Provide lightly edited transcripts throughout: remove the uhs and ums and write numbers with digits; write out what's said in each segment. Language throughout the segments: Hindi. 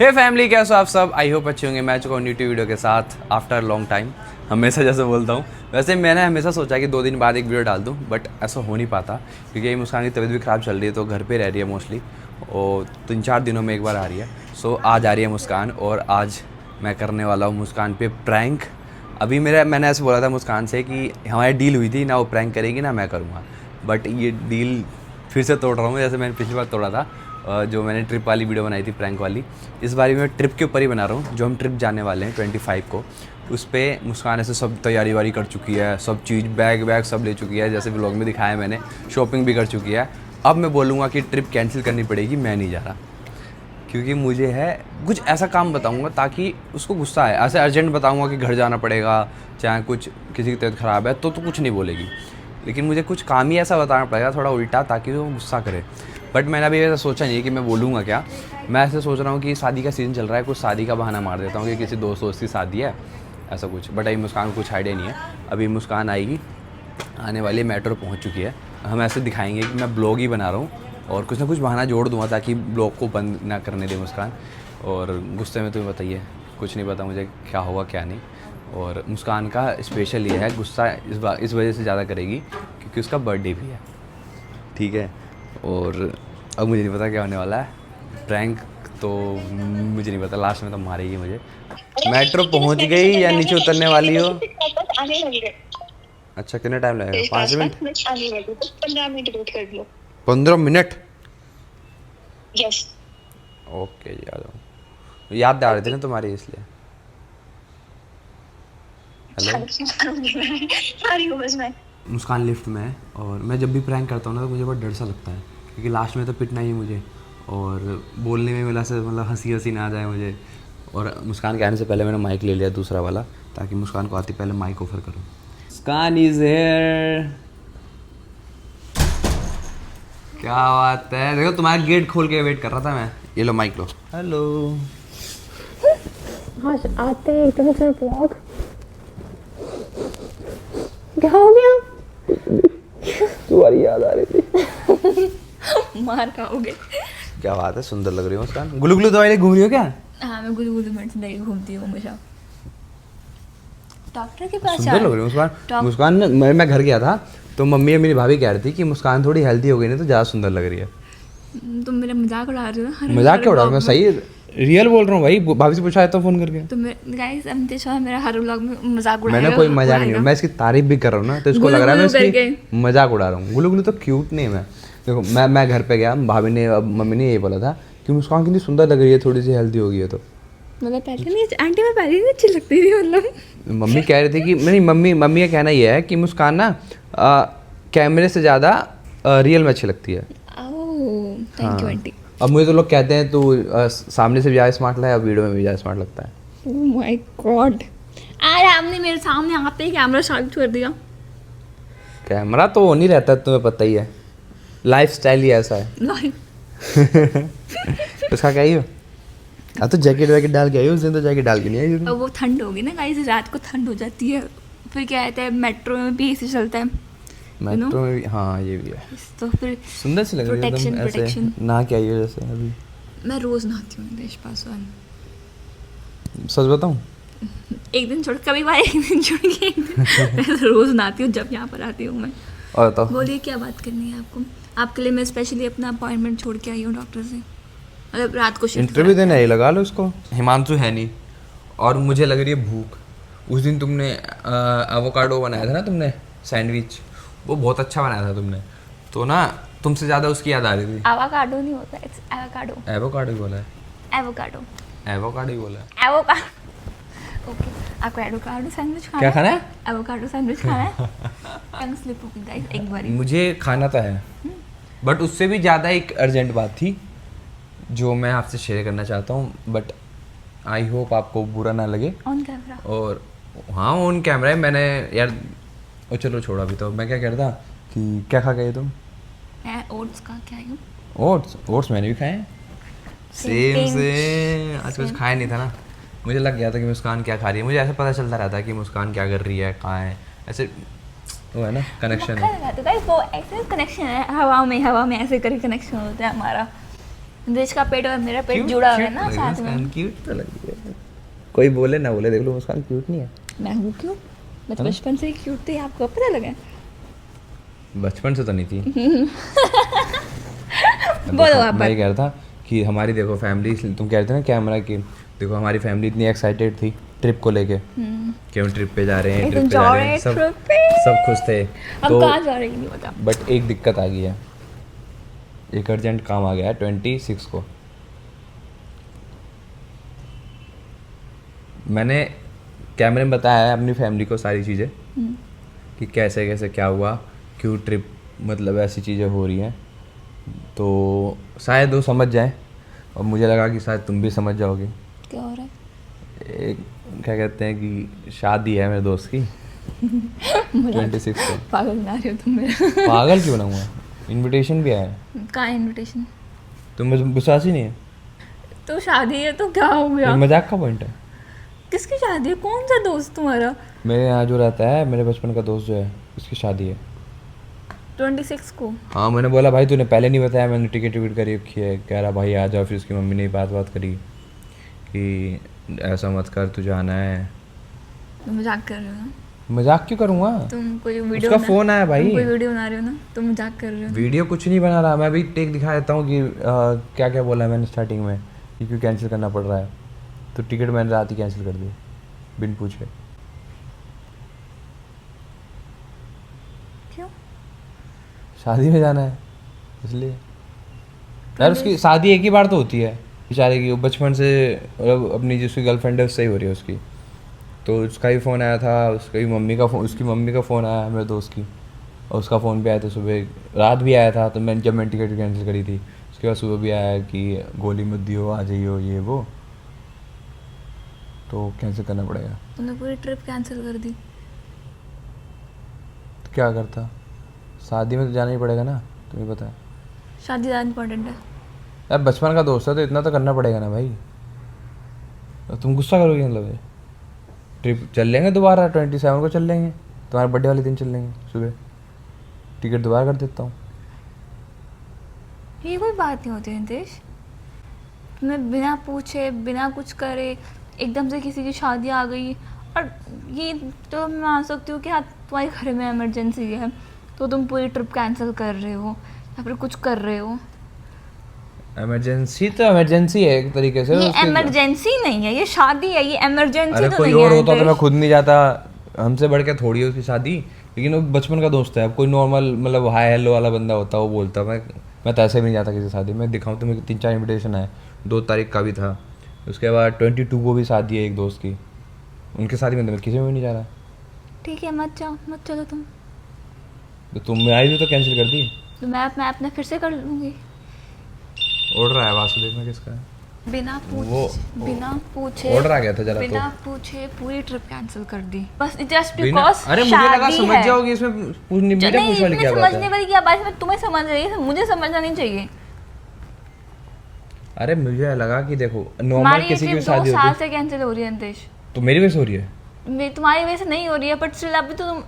हे फैमिली, कैसे हो आप सब? आई होप अच्छे होंगे। मैं चुका हूँ न्यू वीडियो के साथ आफ्टर लॉन्ग टाइम। हमेशा जैसे बोलता हूँ, वैसे मैंने हमेशा सोचा कि 2 दिन बाद एक वीडियो डाल दूँ, बट ऐसा हो नहीं पाता क्योंकि मुस्कान की तबीयत भी ख़राब चल रही है, तो घर पे रह रही है मोस्टली, और 3-4 दिनों में एक बार आ रही है। सो आज आ रही है मुस्कान, और आज मैं करने वाला हूँ मुस्कान पे प्रैंक। अभी मैंने ऐसे बोला था मुस्कान से कि हमारी डील हुई थी ना, वो प्रैंक करेगी ना मैं करूँगा, बट ये डील फिर से तोड़ रहा हूँ जैसे मैंने पिछली बार तोड़ा था। जो मैंने ट्रिप वाली वीडियो बनाई थी प्रैंक वाली, इस बार मैं ट्रिप के ऊपर ही बना रहा हूँ। जो हम ट्रिप जाने वाले हैं 25 को, उस पर मुस्कान ऐसे सब तैयारी वारी कर चुकी है, सब चीज़ बैग सब ले चुकी है, जैसे व्लॉग में दिखाया मैंने, शॉपिंग भी कर चुकी है। अब मैं बोलूँगा कि ट्रिप कैंसिल करनी पड़ेगी, मैं नहीं जा रहा, क्योंकि मुझे है कुछ ऐसा काम बताऊँगा ताकि उसको गुस्सा आए। ऐसे अर्जेंट बताऊँगा कि घर जाना पड़ेगा, चाहे कुछ किसी की तबीयत ख़राब है तो कुछ नहीं बोलेगी, लेकिन मुझे कुछ काम ही ऐसा बताना पड़ेगा थोड़ा उल्टा, ताकि वो गुस्सा करे। बट मैंने अभी ऐसा सोचा नहीं है कि मैं बोलूँगा क्या। मैं ऐसे सोच रहा हूँ कि शादी का सीज़न चल रहा है, कुछ शादी का बहाना मार देता हूँ कि किसी दोस्त की शादी है, ऐसा कुछ। बट अभी मुस्कान को कुछ आइडिया नहीं है। अभी मुस्कान आएगी, आने वाली मेट्रो पहुँच चुकी है। हम ऐसे दिखाएंगे कि मैं ब्लॉग ही बना रहा हूँ, और कुछ ना कुछ बहाना जोड़ दूँगा ताकि ब्लॉग को बंद ना करने दे मुस्कान। और गुस्से में तुम्हें बताइए, कुछ नहीं पता मुझे क्या होगा क्या नहीं। और मुस्कान का स्पेशल ये है, गुस्सा इस वजह से ज़्यादा करेगी क्योंकि उसका बर्थडे भी है, ठीक है। और अब मुझे नहीं पता क्या होने वाला है प्रैंक, तो मुझे नहीं पता, लास्ट में तो मारेगी मुझे। मेट्रो पहुंच गई या नीचे उतरने वाली हो? अच्छा, कितना टाइम लगेगा? 5 मिनट? 15 मिनट वेट कर लो। 15 मिनट? यस। ओके जी, आ जाओ। याद आ रही थी ना तुम्हारी, इसलिए। हेलो, बस मैं मुस्कान लिफ्ट में है, और मैं जब भी प्रैंक करता हूँ ना तो मुझे बहुत डर सा लगता है, क्योंकि लास्ट में तो पिटना ही है मुझे, और बोलने में मिला से मतलब हंसी ना आ जाए मुझे। और मुस्कान के आने से पहले मैंने माइक ले लिया दूसरा वाला, ताकि मुस्कान को आती पहले माइक ऑफर करूँ। मुस्कान इज हियर। क्या बात है, देखो तुम्हारा गेट खोल के वेट कर रहा था मैं। ये लो माइक लो। हेलो। आज आते हैं एकदम से ब्लॉग। क्या हो गया? तुम्हारी याद आ रही थी। मार खाओगे। क्या बात है, सुंदर लग रही हो मुस्कान। गुलू गुलू दवाई घूम रही हो क्या? हाँ, मैं गुलू गुलू मेडिसिन लेके घूमती हूँ हमेशा। डॉक्टर के पास सुंदर लग रही हो मुस्कान। मुस्कान ने, मैं घर गया था तो मम्मी और मेरी भाभी कह रही थी कि मुस्कान थोड़ी हेल्दी हो गई ना, तो ज़्यादा सुंदर लग रही है। तुम मेरा मजाक उड़ा रहे हो ना? मजाक क्यों उड़ा रहा हूँ, मैं सही रियल बोल रहा हूँ भाई। भाभी से पूछा तो फ़ोन करके। तो गाइस मेरा हर व्लॉग में मजाक उड़ा रहे हो। मैंने कोई मजाक नहीं, मैं इसकी तारीफ भी कर रहा हूँ ना, तो इसको लग रहा है मैं इसकी मजाक उड़ा रहा हूँ। गुलू गुलू तो क्यूट नहीं है। मैं देखो, मैं घर पे गया, भाभी ने मम्मी ने यही बोला था कि मुस्कान कितनी सुंदर लग रही है, थोड़ी सी हेल्दी हो गई है। तो मतलब पहले नहीं, आंटी मैं पहले नहीं अच्छी लगती थी, मतलब मम्मी कह रही थी कि नहीं, मम्मी का कहना ये है कि मुस्कान ना कैमरे से ज़्यादा रियल में अच्छी लगती है। Thank you aunty. अब मुझे तो लोग कहते हैं तू सामने से भी ज़्यादा स्मार्ट लगता है, अब वीडियो में भी ज़्यादा स्मार्ट लगता है। ओह माय गॉड, अरे आपने मेरे सामने आते ही कैमरा चालू कर दिया। कैमरा तो वो नहीं रहता, तुम्हें पता ही है, लाइफ स्टाइल ही ऐसा है। उसका क्या ही हो? अब तो जैकेट वैकेट डाल के आई, उस दिन तो जैकेट डाल के नहीं आई। अब वो ठंड होगी ना गाइस, रात को ठंड हो जाती है, फिर क्या कहते हैं मेट्रो में भी एसी चलता है, मेट्रो में भी, हाँ ये भी है। तो फिर सुंदर सी लग रही है एकदम, ऐसे नहा के आई हो जैसे। अभी मैं रोज नहाती हूँ देश पासवान। सच बताऊँ, एक दिन छोड़ कभी बार, एक दिन छोड़ के एक दिन मैं तो रोज नहाती हूँ जब यहाँ पर आती हूँ मैं। और तो बोलिए क्या बात करनी है आपको? आपके लिए मैं स्पेशली अपना अपॉइंटमेंट छोड़ के आई हूँ डॉक्टर से, मतलब रात को इंटरव्यू देने आई, लगा लो उसको। हिमांशु है नहीं, और मुझे लग रही है भूख। उस दिन तुमने एवोकाडो बनाया था ना तुमने, सैंडविच, वो बहुत अच्छा बनाया था तुमने, तो ना तुमसे ज़्यादा उसकी याद आ रही थी। एवोकाडो नहीं होता, इट्स एवोकाडो। एवोकाडो ही बोला है। एवोकाडो एवोकाडो ही बोला है। एवोकाडो। ओके, आपको एवोकाडो सैंडविच खाना क्या है? खाना है? एवोकाडो सैंडविच खाना है? टंग स्लिप होगी गाइस एक बार। मुझे खाना तो है, बट उससे भी ज़्यादा एक अर्जेंट बात थी जो मैं आपसे शेयर करना चाहता हूँ, बट आई होप आपको बुरा ना लगे। On camera? और हाँ, ऑन कैमरा है। मैंने यार, और चलो छोड़ा। अभी तो मैं क्या कह रहा था कि क्या खा गए तुम? ओट्स का क्या है? ओट्स मैंने भी खाए हैं। सेम से आज कुछ खाया नहीं था ना, मुझे लग गया था कि मुस्कान क्या खा रही है। मुझे ऐसा पता चलता रहता है कि मुस्कान क्या कर रही है, कहाँ है, ऐसे वो है ना, कनेक्शन है। तो गाइस वो ऐसे कनेक्शन है, हवा में ऐसे करके कनेक्शन होता है हमारा। देश का पेट और मेरा पेट जुड़ा हुआ है ना साथ में। क्यूट तो लगी है। कोई बोले ना बोले, देख लो मुस्कान क्यूट नहीं है। मैं हूँ क्यों, मैं तो बचपन से ही क्यूट थी, आपको पता लगा? बचपन से तो नहीं थी। बोलो आप। मैं कह रहा था कि हमारी देखो फैमिली, तुम कह रहे थे ना कैमरा की, देखो हमारी फैमिली इतनी एक्साइटेड थी ट्रिप को लेके कि हम ट्रिप पे जा रहे हैं, ट्रिप पे जा रहे हैं, सब खुश थे। अब कहाँ जा रहे हैं नहीं पता। बट एक दिक्कत आ गई है, एक अर्जेंट काम आ गया है 26 को। मैंने कैमरे में बताया है अपनी फैमिली को सारी चीज़ें कि कैसे कैसे क्या हुआ, क्यों ट्रिप मतलब ऐसी चीज़ें हो रही हैं, तो शायद वो समझ जाए। और मुझे लगा कि शायद तुम भी समझ जाओगे। क्या हो रहा है? एक क्या कहते हैं कि शादी है मेरे दोस्त की 26 को। पागल बना रहे हो तुम मेरा। पागल क्यों बनाऊंगा, इनविटेशन भी आया है। कहाँ इनविटेशन? तुम्हें विश्वास ही नहीं है? तो शादी है तो क्या हो गया? ये मजाक का पॉइंट है। किसकी शादी है? कौन सा दोस्त तुम्हारा? मेरे यहाँ जो रहता है, मेरे बचपन का दोस्त जो है, उसकी शादी है 26 को। हाँ, मैंने बोला भाई तूने पहले नहीं बताया, मैंने टिकट विकट करी रखी है। कह रहा भाई आ जाओ। फिर उसकी मम्मी ने बात करी कि ऐसा मत कर, तुझे आना है। तुम मजाक कर रहे हो ना? मजाक क्यों करूँगा? तुम कोई वीडियो उसका फ़ोन आया भाई। कोई वीडियो बना रहे हो ना, तुम मजाक कर रहे हो। वीडियो कुछ नहीं बना रहा, मैं अभी टेक दिखा देता हूँ कि क्या क्या बोला है मैंने स्टार्टिंग में कि क्यों कैंसिल करना पड़ रहा है। तो टिकट मैंने रात ही कैंसिल कर दी बिन पूछे। क्यों? शादी में जाना है इसलिए। यार उसकी शादी एक ही बार तो होती है बेचारे की, वो बचपन से मतलब अपनी जिसकी गर्लफ्रेंड है उससे ही हो रही है उसकी। तो उसका ही फ़ोन आया था, उसकी मम्मी का फ़ोन आया मेरे दोस्त की, और उसका फ़ोन भी आया था सुबह, रात भी आया था। तो मैंने टिकट कैंसिल करी थी, उसके बाद सुबह भी आया कि गोली मत दियो, आ जाइयो, ये वो, तो कैंसिल करना पड़ेगा। तुमने पूरी ट्रिप कैंसिल कर दी। तो क्या करता, शादी में तो जाना ही पड़ेगा ना, तुम्हें पता है। शादी ज़्यादा इम्पोर्टेंट है। यार बचपन का दोस्त है तो इतना तो करना पड़ेगा ना भाई। तो तुम गुस्सा करोगे मतलब? ट्रिप चल लेंगे दोबारा 27 को चल लेंगे, तुम्हारे बर्थडे वाले दिन चल लेंगे सुबह। टिकट दोबारा कर देता हूँ। ये कोई बात नहीं होती नितेश। तुम्हें बिना पूछे बिना कुछ करे एकदम से किसी की शादी आ गई, और ये तो मैं मान सकती हूँ कि हाँ तुम्हारे घर में इमरजेंसी है तो तुम पूरी ट्रिप कैंसिल कर रहे हो या फिर कुछ कर रहे हो। इमरजेंसी तो इमरजेंसी है एक तरीके से। ये इमरजेंसी नहीं है, ये शादी है, ये इमरजेंसी अरे तो कोई नहीं और है। होता तो मैं खुद नहीं जाता, हमसे बढ़ के थोड़ी है उसकी शादी। लेकिन वो बचपन का दोस्त है, अब कोई नॉर्मल मतलब हाय हेलो वाला बंदा होता वो बोलता। मैं तो ऐसे भी नहीं जाता किसी शादी में। दिखाऊँ तो मेरे 3-4 इन्विटेशन आए, 2 तारीख का भी था, उसके बाद 22 को भी शादी है एक दोस्त की, उनकी शादी में तो मैं किसी में भी नहीं जा रहा। ठीक है मत जाओ, मत चलो तुम। तो तुम आई थी तो कैंसिल कर दी। तो मैं अपना फिर से कर लूँगी। ऑर्डर आया वासुदेव में, किसका है? बिना पूछे ऑर्डर आ गया था जरा बिना तो। पूछे पूरी ट्रिप कैंसिल कर दी बस जस्ट बिना, बिकॉज अरे मुझे लगा समझ जाओगी इसमें, मेरे पूछ वाली क्या बात समझने है। वाली क्या बात है? मैं तुम्हें समझ रही है, मुझे समझना नहीं चाहिए। अरे मुझे लगा कि देखो नॉर्मल हमारी किसी की भी ट्रिप 2 शादी साल होती से कैंसिल हो रही है नितेश। तो मेरी वजह से हो रही है। तुम्हारी वजह से नहीं हो रही है, बट स्टिल अभी तो तुम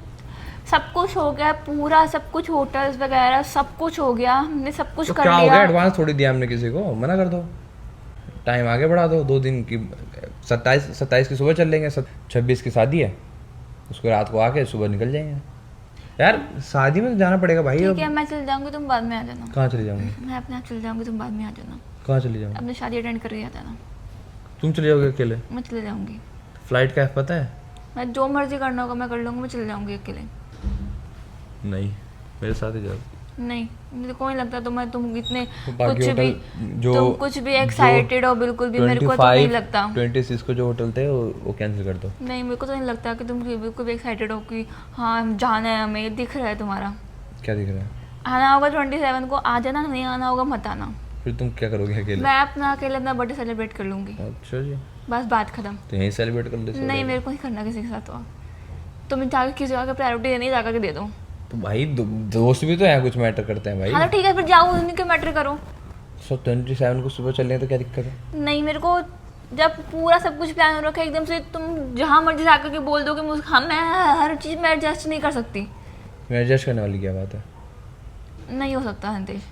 सब कुछ हो गया, पूरा सब कुछ, होटल्स वगैरह सब कुछ हो गया, हमने सब कुछ तो कर क्या हो लिया। गया, एडवांस थोड़ी दिया हमने किसी को, मना कर दो, टाइम आगे बढ़ा दो 2 दिन की। 27 की सुबह चल लेंगे, 26 की शादी है, उसको रात को आके सुबह निकल जाएंगे। यार शादी में तो जाना पड़ेगा भाई। ठीक है मैं चल जाऊंगी, तुम बाद में आ जाना। कहाँ चली जाऊंगी? मैं अपने आप चल जाऊंगी, तुम बाद में आ जाना। कहाँ चली जाऊंगी? अपनी शादी अटेंड करके आ जाना। तुम चले जाओगे अकेले? मैं चले जाऊंगी। फ्लाइट का पता है? मैं जो मर्जी करना होगा मैं कर लूँगी, मैं चले जाऊंगी अकेले। नहीं, मेरे साथ ही जाओ। नहीं मुझे को नहीं लगता तुम इतने तो बाकी कुछ भी होटल जो तुम कुछ भी एक्साइटेड हो बिल्कुल भी, मेरे को तो नहीं लगता। 26 को जो होटल थे वो कैंसिल कर दो। नहीं मेरे को तो नहीं लगता कि तुम बिल्कुल भी एक्साइटेड हो कि हाँ हम जाना है, हमें दिख रहा है तुम्हारा। क्या दिख रहा है? आना होगा 27 को, आ जाना, नहीं आना होगा मत आना। फिर तुम क्या करोगे अकेले? मैं अपना अकेले अपना बर्थडे सेलिब्रेट कर लूँगी, अच्छा जी, बस बात खत्म। तो यहीं सेलिब्रेट कर लेते। नहीं मेरे को नहीं करना किसी के साथ। तो तुम जाकर किसी जगह प्रायोरिटी देनी जाकर के दे दो। तो भाई दोस्त भी तो यहाँ कुछ मैटर करते हैं भाई। हाँ तो ठीक है फिर जाओ, उन्हीं के मैटर करो। 27 को सुबह चल रहे हैं तो क्या दिक्कत है? नहीं मेरे को जब पूरा सब कुछ प्लान हो रखा है एकदम से तुम जहाँ मर्जी जाकर के बोल दो कि मुझे हाँ मैं हर चीज़ में एडजस्ट नहीं कर सकती। मैं एडजस्ट करने वाली क्या बात है? नहीं हो सकता नितेश,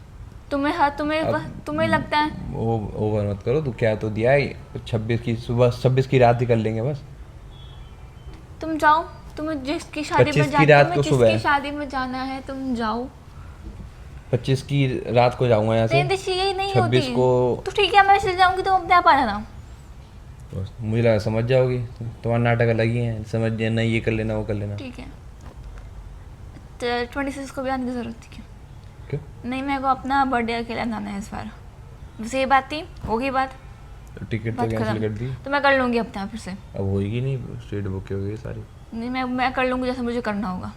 तुम्हें लगता है वो ओवर मत करो, तू क्या तो दिया है 26 की सुबह, 26 की रात ही कर लेंगे बस। तुम जाओ, तुम्हें जिसकी शादी 25 में की रात को सुबह। जिसकी शादी में जाना है तुम जाओ। 25 की रात को जाऊंगा यहाँ से, यही नहीं 26 होती को तो ठीक है, मैं चल जाऊंगी, तुम अपने आप आ जाना। तो मुझे लगा समझ जाओगी, तुम्हारा नाटक अलग ही है, समझ जाना, ये कर लेना वो कर लेना। ठीक है, तो 26 को भी आने की जरूरत थी क्या? क्यों? नहीं, मेरे को अपना बर्थडे अकेला मनाना है इस बार, बस ये बात थी, होगी बात। तो टिकट तो बात कैंसिल खत्म। कर दी, तो मैं कर लूंगी अपने आप फिर से। अब होएगी नहीं, सीट बुक हो गई सारी। नहीं, मैं कर लूंगी जैसे मुझे करना होगा।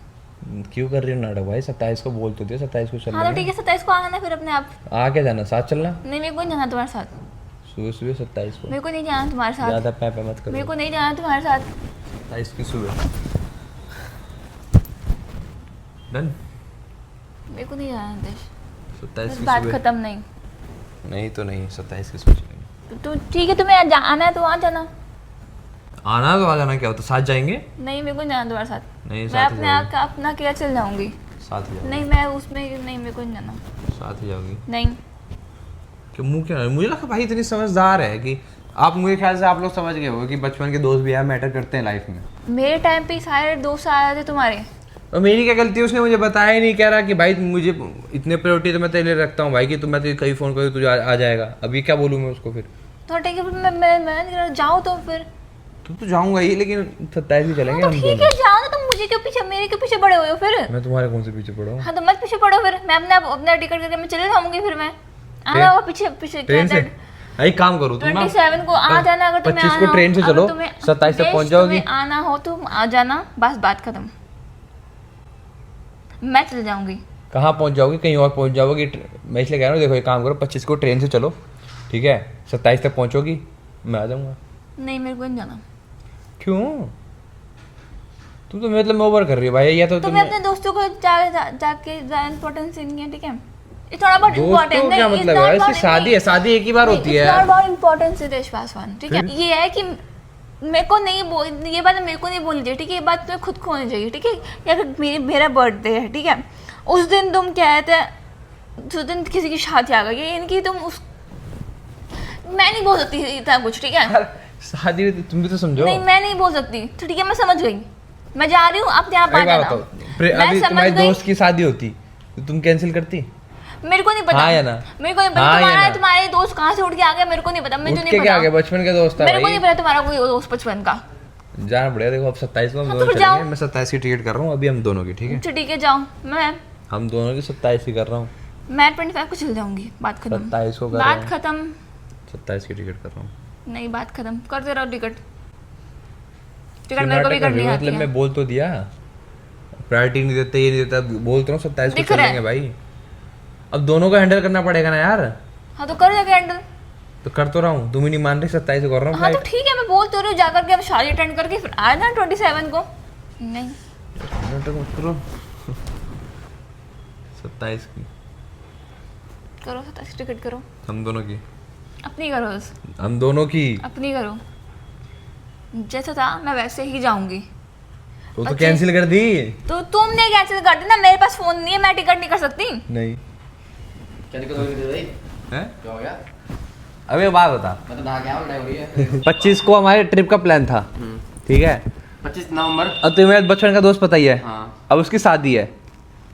क्यों कर रही हो नाटक भाई? 27 को बोल तो दिया, 27 को चल हाँ तो ठीक है, 27 को आना फिर अपने आप। आके जाना, साथ चलना नहीं, मेरे को नहीं जाना तुम्हारे साथ, सुबह सुबह 27 को। मेरे को नहीं जाना तुम्हारे साथ, ज़्यादा पैपे मत करो। मेरे को नहीं जाना तुम्हारे साथ। 27 की सुबह डन। मेरे को नहीं जाना देश, 27 बस की बात सुबह खत्म। नहीं नहीं तो नहीं, 27 की सुबह चलेंगे। तो ठीक है, तुम्हें आना है तो आ जाना। आना तो आ जाना, क्या होता, साथ जाएंगे? नहीं, मेरे को नहीं जाना तुम्हारे साथ, नहीं, मैं साथ ही अपने जाओगी। अपना अकेला चल जाऊंगी। साथ ही जाओगी। नहीं, मैं उसमें नहीं, मेरे को नहीं जाना। साथ ही जाओगी? नहीं, क्यों मुंह क्या? मुझे लगा भाई इतनी समझदार है कि आप, मुझे ख्याल से आप लोग समझ गए हो कि बचपन के दोस्त भी यार मैटर करते हैं लाइफ में। मेरे टाइम पे सारे दोस्त आ रहे थे तुम्हारे। और मेरी क्या गलती है? उसने मुझे बताया ही नहीं, कह रहा कि भाई मुझे इतने प्रायोरिटी तो मैं तेरे लिए रखता हूँ भाई, कि मैं तुझे कहीं फ़ोन करूँ तुझे आ जाएगा। अभी क्या बोलूँ मैं उसको? फिर तो ठीक है, फिर मैं जाओ तो फिर। तो जाऊँगा ही, लेकिन 27 भी चलेंगे तो हम ठीक दोनों। है, जाओ ना, तुम मुझे क्यों पीछे, मेरे क्यों पीछे पड़े हुए हो फिर? मैं तुम्हारे कौन से पीछे पड़ा हूँ? हाँ तो मत पीछे पड़ो फिर, मैं अपना टिकट करके मैं चले जाऊंगी फिर। मैं आना होगा पीछे पीछे। ट्रेन से? एक काम करो तुम ना, 27 को आ जाना, अगर तुम्हें 25 को आना ट्रेन से हो, चलो, अगर तुम्हें 27 तक देश पहुंच जाओगी। तुम्हें आना हो तो आ जाना, बस बात खत्म। मैं चल जाऊंगी। कहाँ पहुंच जाओगी? कहीं और पहुंच जाओगी। मैं इसलिए कह रहा हूँ, देखो एक काम करो, 25 को ट्रेन से चलो, ठीक है, 27 तक पहुंचोगी, मैं आ जाऊंगा। नहीं, मेरे को नहीं जाना। क्यों? तुम तो मतलब ओवर कर रही हो भाई, या तो तुम्हें अपने दोस्तों को जाके इम्पोर्टेंस नहीं है, ठीक है? ये थोड़ा बहुत इम्पोर्टेंट दोस्तों क्या मतलब है? इसकी शादी है, शादी एक ही बार होती है। थोड़ा बहुत इम्पोर्टेंस है देश पासवान, ठीक है? ये है कि मेरे को नहीं बोल, ये बात मेरे को नहीं बोलनी चाहिए, ठीक है? ये बात तुम्हें खुद को होनी चाहिए, ठीक है? या फिर मेरा बर्थडे है, ठीक है, उस दिन तुम कहते हैं, उस दिन किसी की शादी आ गई है इनकी, तुम उस, मैं नहीं बोल सकती इतना कुछ, ठीक है? शादी तुम भी तो समझो। नहीं, मैं नहीं बोल सकती, तो ठीक है, मैं समझ गई, मैं जा रही हूँ, आप यहाँ आ एक बात जाना। बताओ, मैं अभी समझ तुम्हारे गई। दोस्त की शादी होती तो तुम कैंसिल करती? मेरे को नहीं पता। हाँ या ना? मेरे को नहीं पता। हाँ या ना? तुम्हारे दोस्त कहाँ से उठ के आ गए, मेरे को नहीं पता, मुझे उठ नहीं के क्या आ पता। गया? बचपन के दोस्त था मेरे को भाई। नहीं पता तुम्हारा कोई दोस्त बचपन का। जाना पड़ेगा। देखो अब 27 को हम हाँ, तो दोनों फिर जाओ। चलेंगे। मैं 27 की टिकट कर रहा हूँ अभी हम दोनों की, ठीक है? अच्छा ठीक है, जाओ। हम दोनों की 27 की कर रहा हूँ। मैं 25 को चल जाऊंगी, बात खत्म। 27 को कर रहा बात हूँ। खत्म। 27 की टिकट कर रहा हूँ। नहीं, बात खत्म, करते रहो टिकट। टिकट क्यों मेरे को भी नाटक कर रही करनी हो? आती मतलब है। मैं बोल तो दिया, प्रायोरिटी नहीं देते, ये नहीं देता, बोलता हूँ 27 को दिख रहा है। चलेंगे भाई। अब दोनों को हैंडल करना पड़ेगा ना यार। हाँ तो कर जाके हैंडल। तो कर तो रहा हूँ, तुम ही नहीं मान रही। 27 को कर रहा हूँ हाँ तो फ्लाइट। ठीक है, मैं बोल तो रही हूँ, जाकर के अब शादी अटेंड करके फिर आए ना 27 को। नहीं, नाटक मत करो। 27 की करो 27 टिकट करो, हम दोनों की, अपनी करो बस, हम दोनों की। अपनी करो। जैसा था मैं वैसे ही जाऊंगी। वो तो अच्छा। कैंसिल कर दी। तो तुमने कैंसिल कर दी ना, मेरे पास फोन नहीं है, मैं टिकट नहीं कर सकती। नहीं क्या दिक्कत हो गई भाई? है? क्या हो गया? अबे बात बता, मैं तो नहा के आया हूँ, लड़ाई हो रही है। 25 को हमारे ट्रिप का प्लान था, ठीक है? 25 नवंबर। अब तुम्हें बचपन का दोस्त पता ही है। हाँ। अब उसकी शादी है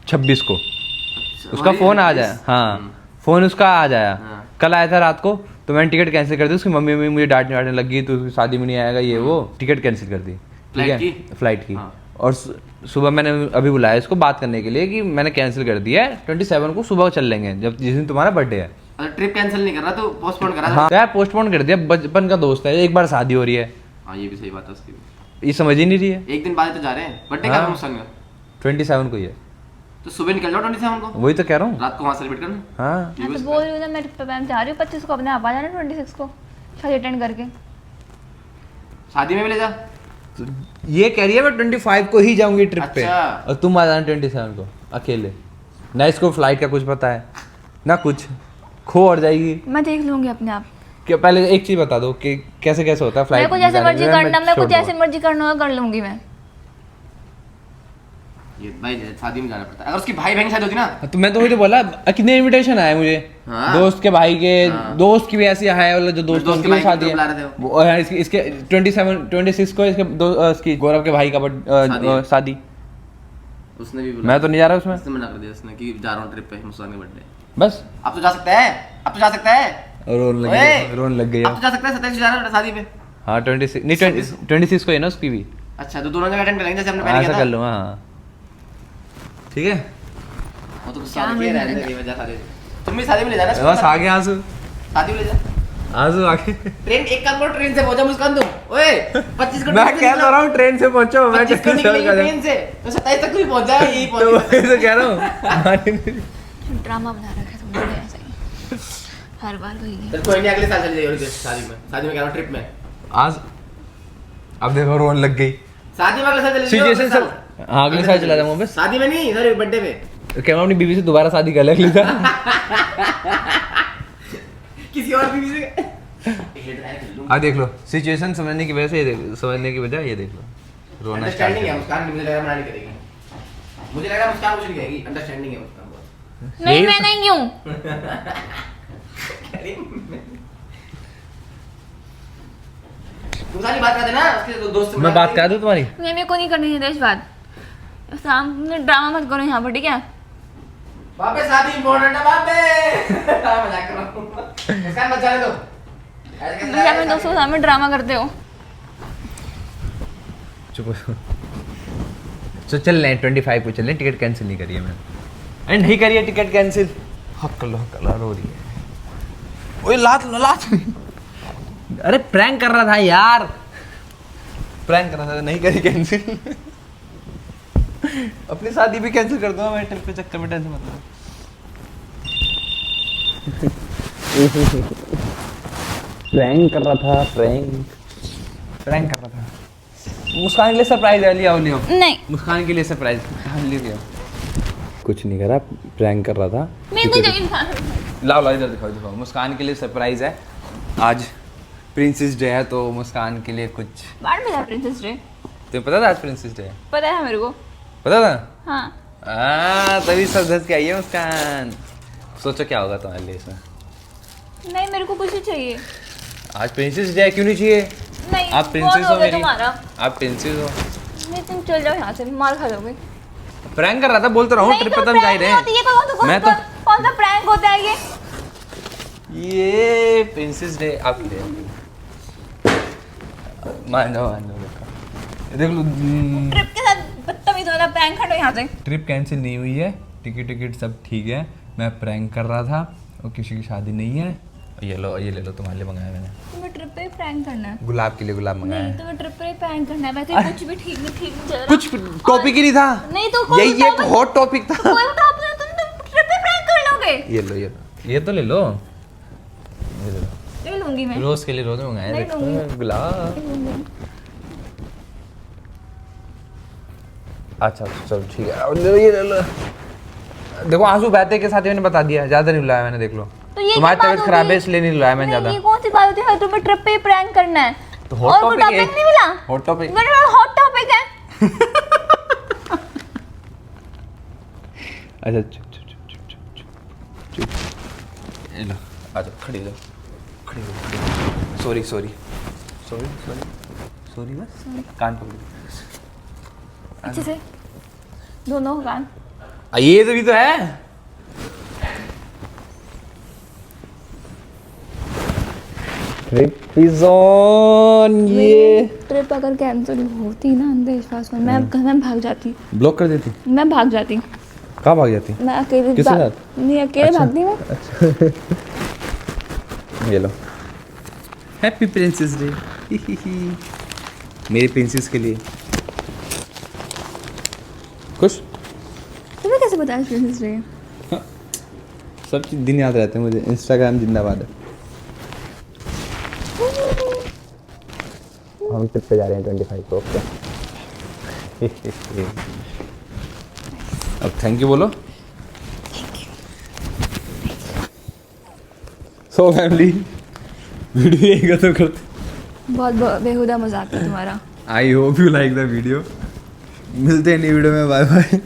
26 को, उसका हमारी फोन आ 26? जाए। हाँ, फोन उसका आ जाया। हाँ। कल आया था रात को, तो मैंने टिकट कैंसिल कर दी। उसकी मम्मी मुझे डांटने लगी, तो उसकी शादी में नहीं आएगा ये वो, टिकट कैंसिल कर दी, ठीक फ्लाइट है? की? फ्लाइट की। हाँ। और सुबह मैंने अभी बुलाया इसको बात करने के लिए कि मैंने कैंसिल कर दिया है, 27 को सुबह चल लेंगे, जब जिस दिन तुम्हारा बर्थडे है। अच्छा, ट्रिप कैंसिल नहीं कर रहा तो पोस्टपोन करा। हाँ यार, पोस्टपोन कर दिया। बचपन का दोस्त है, एक बार शादी हो रही है, हाँ, ये भी सही बात है उसकी भी। ये समझ ही नहीं रही है। एक दिन बाद तो जा रहे हैं, बर्थडे हाँ। कब है मुझसे? 27 को ही है। तो सुबह निकल जाओ 27 को, वही तो कह रहा हूँ। रात को वहाँ सेलिब्रेट करना। हाँ, ये हाँ भी तो सही बोल रही हूँ ना, मैं जा रही हूँ 25 को, अपने आप आ जाना 26 को शादी अटेंड करके। शादी में भी ले जा। तो ये कह रही है मैं 25 को ही जाऊंगी ट्रिप पे, अच्छा। और तुम आ जाना 27 को अकेले। ना इसको फ्लाइट का कुछ पता है ना कुछ, खो और जाएगी। मैं देख लूंगी अपने आप। क्या पहले एक चीज बता दो कि कैसे कैसे होता है मेरे फ्लाइट? को जैसे मर्जी करना, मेरे को जैसे मर्जी करना होगा कर लूंगी मैं। ये भाई शादी में जाना पड़ता है। अगर उसकी भाई बहन की शादी होती ना, तो मैं तो वही तो बोला, कितने इनविटेशन आए मुझे, हाँ। दोस्त के भाई के, हाँ। दोस्त की भी ऐसी है, वाला जो दोस्त दोस्त उनकी के भी भाई शादी को है बुला रहे थे वो, इसके 26 को इसके इसकी गौरव के भाई का शादी है। शादी। उसने भी मैं तो नहीं जा रहा उसमें, उसने मना कर दिया उसने कि जा रहा हूँ ट्रिप पे मुस्कान के बर्थडे। बस अब तो जा सकता है, अब तो जा सकता है, रोन लग ओए! गया, रोन लग गया। अब तो जा सकता है। 27 जा रहा है शादी पे। हाँ 26 नहीं 26 को है ना उसकी भी। अच्छा तो दोनों जगह अटेंड करेंगे जैसे हमने हाँ, पहले ऐसा किया कर था। लो, हाँ ठीक है। वो तो गुस्सा आ गया रहने दे वजह शादी। तुम भी शादी में ले जाना इसको। बस आगे आंसू, शादी में ले जा। आंसू आगे। ट्रेन एक काम करो, ट्रेन से पहुंचा मुस्कान तुम। ओए 25 घंटे मैं कह तो रहा हूँ ट्रेन से पहुंचो, मैं 25 घंटे निकलेंगे ट्रेन से, तो 27 तक तू ही पहुंच जाएगा, यही तो पहुंच। वही तो कह रहा हूँ। ड्रामा बना रखा है तुमने ऐसा ही, हर बार वही है। चल कोई नहीं, अगले साल चले जाइए शादी में। शादी में कह रहा हूँ ट्रिप में। आज अब देखो रोन लग गई। शादी में अगले साल चले जाइए। सिचुएशन सब, हाँ अगले साल चला जाऊंगा बस। शादी में नहीं, सॉरी बर्थडे पे। कह रहा अपनी बीवी से दोबारा शादी कर ले अगली साल। किसी और बीवी से। हाँ देख लो, सिचुएशन समझने की वजह से ये देख, समझने की वजह ये देख लो, रोना स्टार्ट अंडरस्टैंडिंग है मुस्कान, मुझे लग रहा है मना नहीं करेगी। मुझे लग रहा है मुस्कान कुछ नहीं कहेगी, अंडरस्टैंडिंग है मुस्कान बहुत। नहीं यही मैं तो- नहीं हूँ। तू सारी बात कर देना उसके दोस्त से। मैं बात करा दूँ तुम्हारी। नहीं मेरे को नहीं करनी है देश बात, सामने ड्रामा मत करो यहाँ पर, ठीक है? बापे शादी इम्पोर्टेंट है बापे। मजाक कर रहा हूँ। मुस्कान मत जाने दो। ऐसे कैसे भैया अपने दोस्तों के सामने ड्रामा करते हो। चुप हो। तो चल रहे 25 को चल रहे, टिकट कैंसिल नहीं करी है मैंने, अरे नहीं करी है टिकट कैंसिल। हक लो रो रही है। ओए लात लात। अरे प्रैंक कर रहा था यार, प्रैंक कर रहा था, नहीं करी कैंसिल। अपनी शादी भी कैंसिल कर दूंगा मैं ट्रिप के चक्कर में, टेंशन मत लो। प्रैंक कर रहा था, प्रैंक कर रहा था। मुस्कान के लिए सरप्राइज है, लिया लियो। नहीं मुस्कान के लिए सरप्राइज लिया। कुछ नहीं करा, प्रैंक कर रहा था। मेरे को जो लाओ लाओ इधर दिखाओ। मुस्कान के लिए सरप्राइज है, आज प्रिंसेस डे है तो मुस्कान के लिए कुछ। बाहर में था प्रिंसेस डे, तुम्हें पता था आज प्रिंसेस डे है? पता है मेरे को। पता था? हाँ तभी सब धस के आई है मुस्कान। सोचो क्या होगा तुम्हारे लिए इसमें। नहीं मेरे को कुछ नहीं चाहिए। आज प्रिंसेस डे है, क्यों नहीं चाहिए? नहीं आप प्रिंसेस बहुत हो गया मेरी, तुम्हारा। आप प्रिंसेस हो। नहीं तुम चल जाओ यहाँ से, मार खा लोगे। प्रैंक कर रहा था, बोलता रहा हूँ, ट्रिप पे तो हम जा ही रहे हैं। मैं तो कौन सा प्रैंक होता है ये प्रिंसेस डे आपके लिए। मान जाओ देखो, देख लो। ट्रिप के साथ बदतमीज वाला प्रैंक, हटो यहाँ से। ट्रिप कैंसिल नहीं हुई है, टिकट सब ठीक है, मैं प्रैंक कर रहा था और किसी की शादी नहीं है। ये ले लो, तुम्हारे लिए मंगाया मैंने। तुम्हें ट्रिप पे प्रैंक करना है? गुलाब के लिए गुलाब मंगाया नहीं है। तुम्हें ट्रिप पे प्रैंक करना है, वैसे कुछ भी ठीक नहीं चल रहा। कुछ टॉपिक ही नहीं था। नहीं तो कोई यही एक हॉट टॉपिक था। कोई बताओ तुम ट्रिप पे प्रैंक कर लोगे? ये तो ले लो, ले लूंगी मैं। रोज के लिए रोज मंगाया नहीं देखो, लूंगी। गुलाब। अच्छा चलो ठीक है, अब ये ले लो। देखो आंसू बहते के साथ ही मैंने बता दिया, ज्यादा नहीं बुलाया मैंने, देख लो। तो ये तुम्हारी क्या बात तबीयत खराब है होगी? इसलिए नहीं बुलाया मैंने नहीं, ज्यादा। ये कौन सी बात होती है? तुम्हें ट्रिप पे प्रैंक करना है तो और कोई टॉपिक नहीं मिला? हॉट टॉपिक, हॉट टॉपिक है। अच्छा चुप चुप चुप चुप चुप चुप चुप। ये लो आ जाओ, खड़ी लो, खड़ी लो। Sorry sorry sorry sorry sorry, बस कान पकड़ो अच्छे से दोनों कान। ये तो भी तो है। Trip is on. ये ट्रिप अगर कैंसिल होती ना अंधविश्वास में, मैं घर में भाग जाती। ब्लॉक कर देती, मैं भाग जाती। कहाँ भाग जाती? मैं अकेले किसके भाग- साथ? नहीं अकेले अच्छा। भागती मैं। ये लो, हैप्पी प्रिंसेस डे। मेरी प्रिंसेस के लिए। खुश? तुम्हें कैसे पता है प्रिंसेस डे? सब चीज़ दिन याद रहते हैं मुझे। इंस्टाग्राम जिंदाबाद है। हम ट्रिप पे जा रहे हैं 25 को। अब थैंक यू बोलो। सो फैमिली, वीडियो यही खत्म करते। बहुत बेहुदा मजाक है तुम्हारा। I hope you like the video. मिलते हैं नई वीडियो में, बाय बाय।